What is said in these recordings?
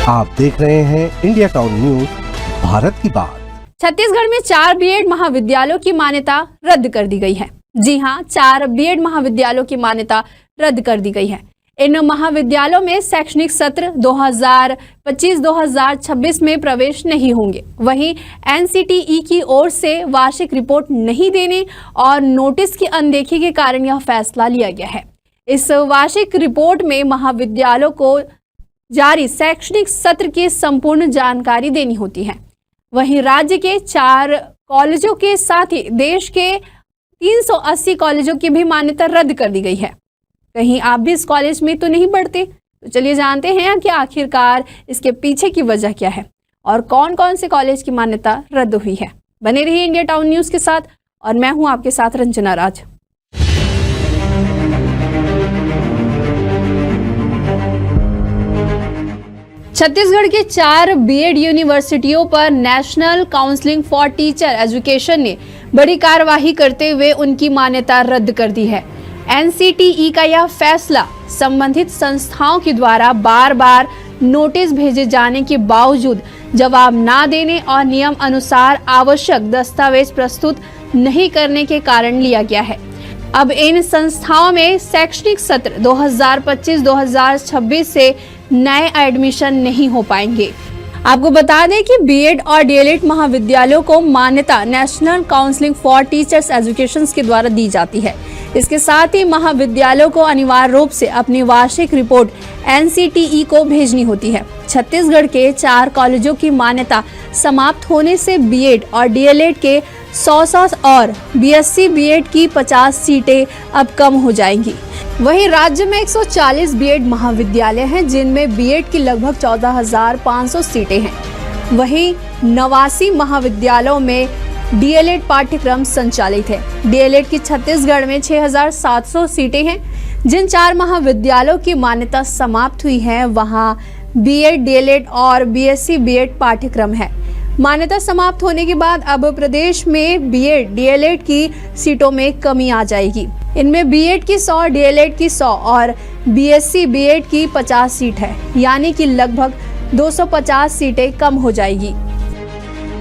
आप देख रहे हैं इंडिया टाउन न्यूज, भारत की बात। छत्तीसगढ़ में 4 बीएड महाविद्यालयों की मान्यता रद्द कर दी गई है। जी हां, 4 बीएड महाविद्यालयों की मान्यता रद्द कर दी गई है। इन महाविद्यालयों में शैक्षणिक सत्र 2025-2026 में प्रवेश नहीं होंगे। वहीं एनसीटीई की ओर से वार्षिक रिपोर्ट नहीं देने और नोटिस की अनदेखी के कारण यह फैसला लिया गया है। इस वार्षिक रिपोर्ट में महाविद्यालयों को जारी शैक्षणिक सत्र की संपूर्ण जानकारी देनी होती है। वहीं राज्य के 4 कॉलेजों के साथ ही देश के 380 कॉलेजों की भी मान्यता रद्द कर दी गई है। कहीं आप भी इस कॉलेज में तो नहीं पढ़ते? तो चलिए जानते हैं कि आखिरकार इसके पीछे की वजह क्या है और कौन कौन से कॉलेज की मान्यता रद्द हुई है। बने रहिए इंडिया टाउन न्यूज के साथ और मैं हूं आपके साथ रंजना राज। छत्तीसगढ़ के 4 बीएड यूनिवर्सिटियों पर national council for teacher education ने बड़ी कार्यवाही करते हुए उनकी मान्यता रद्द कर दी है। एनसीटीई का यह फैसला संबंधित संस्थाओं के द्वारा बार बार नोटिस भेजे जाने के बावजूद जवाब न देने और नियम अनुसार आवश्यक दस्तावेज प्रस्तुत नहीं करने के कारण लिया गया है। अब इन संस्थाओं में शैक्षणिक सत्र 2025-2026 से नए एडमिशन नहीं हो पाएंगे। आपको बता दें कि बीएड और डीएलएड महाविद्यालयों को मान्यता national council for teachers education के द्वारा दी जाती है। इसके साथ ही महाविद्यालयों को अनिवार्य रूप से अपनी वार्षिक रिपोर्ट एनसीटीई को भेजनी होती है। छत्तीसगढ़ के 4 कॉलेजों की मान्यता समाप्त होने से बीएड और डीएलएड के 100 और बीएससी बीएड की 50 सीटें अब कम हो जाएंगी। वहीं राज्य में 140 बीएड महाविद्यालय हैं, जिनमें बीएड की लगभग 14,500 सीटें हैं। वहीं 89 महाविद्यालयों में डीएलएड पाठ्यक्रम संचालित है। डीएलएड की छत्तीसगढ़ में 6,700 सीटें हैं। जिन 4 महाविद्यालयों की मान्यता समाप्त हुई है, वहां बीएड, डीएलएड और बीएससी बीएड पाठ्यक्रम है। मान्यता समाप्त होने के बाद अब प्रदेश में बीएड, डीएलएड की सीटों में कमी आ जाएगी। इनमें बीएड की 100, डीएलएड की 100 और बीएससी बीएड की 50 सीट है, यानी कि लगभग 250 सीटें कम हो जाएगी।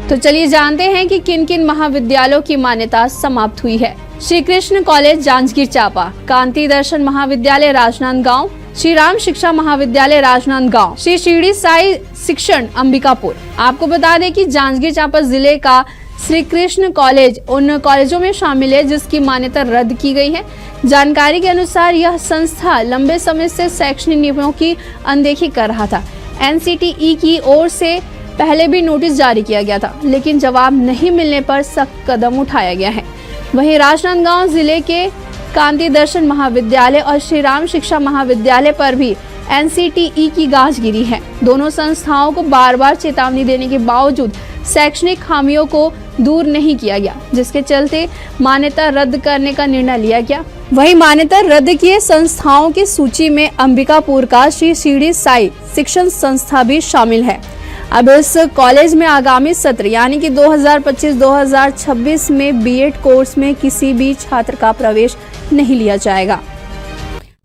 तो चलिए जानते हैं कि किन किन महाविद्यालयों की मान्यता समाप्त हुई है। श्री कृष्ण कॉलेज जांजगीर चांपा, कांति दर्शन महाविद्यालय राजनांदगांव, श्री राम शिक्षा महाविद्यालय राजनांदगांव, श्री शिरडी साई शिक्षण अंबिकापुर। आपको बता दें कि जांजगीर चांपा जिले का श्री कृष्ण कॉलेज उन कॉलेजों में शामिल है जिसकी मान्यता रद्द की गई है। जानकारी के अनुसार यह संस्था लंबे समय से शैक्षणिक नियमों की अनदेखी कर रहा था। एनसीटीई की ओर से पहले भी नोटिस जारी किया गया था, लेकिन जवाब नहीं मिलने पर सख्त कदम उठाया गया है। वहीं राजनांदगांव जिले के कांति दर्शन महाविद्यालय और श्री राम शिक्षा महाविद्यालय पर भी एनसीटीई की गाज गिरी है। दोनों संस्थाओं को बार बार चेतावनी देने के बावजूद शैक्षणिक खामियों को दूर नहीं किया गया, जिसके चलते मान्यता रद्द करने का निर्णय लिया गया। वहीं मान्यता रद्द किए संस्थाओं की सूची में अंबिकापुर का श्री शिरडी साई शिक्षण संस्था भी शामिल है। अब इस कॉलेज में आगामी सत्र यानी कि 2025-2026 में बीएड कोर्स में किसी भी छात्र का प्रवेश नहीं लिया जाएगा।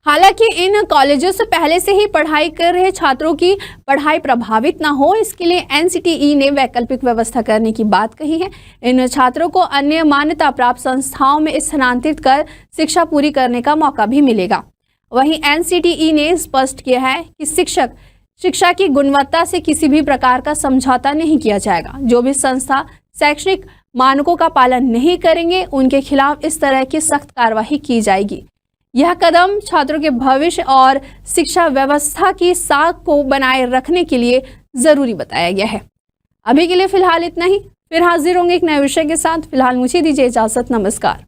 हालांकि इन कॉलेजों से पहले से ही पढ़ाई कर रहे छात्रों की पढ़ाई प्रभावित ना हो, इसके लिए एनसीटीई ने वैकल्पिक व्यवस्था करने की बात कही है। इन छात्रों को अन्य मान्यता प्राप्त संस्थाओं में स्थानांतरित कर शिक्षा पूरी करने का मौका भी मिलेगा। वहीं एनसीटीई ने स्पष्ट किया है कि शिक्षा की गुणवत्ता से किसी भी प्रकार का समझौता नहीं किया जाएगा। जो भी संस्था शैक्षणिक मानकों का पालन नहीं करेंगे, उनके खिलाफ इस तरह की सख्त कार्रवाई की जाएगी। यह कदम छात्रों के भविष्य और शिक्षा व्यवस्था की साख को बनाए रखने के लिए जरूरी बताया गया है। अभी के लिए फिलहाल इतना ही, फिर हाजिर होंगे एक नए विषय के साथ। फिलहाल मुझे दीजिए इजाजत, नमस्कार।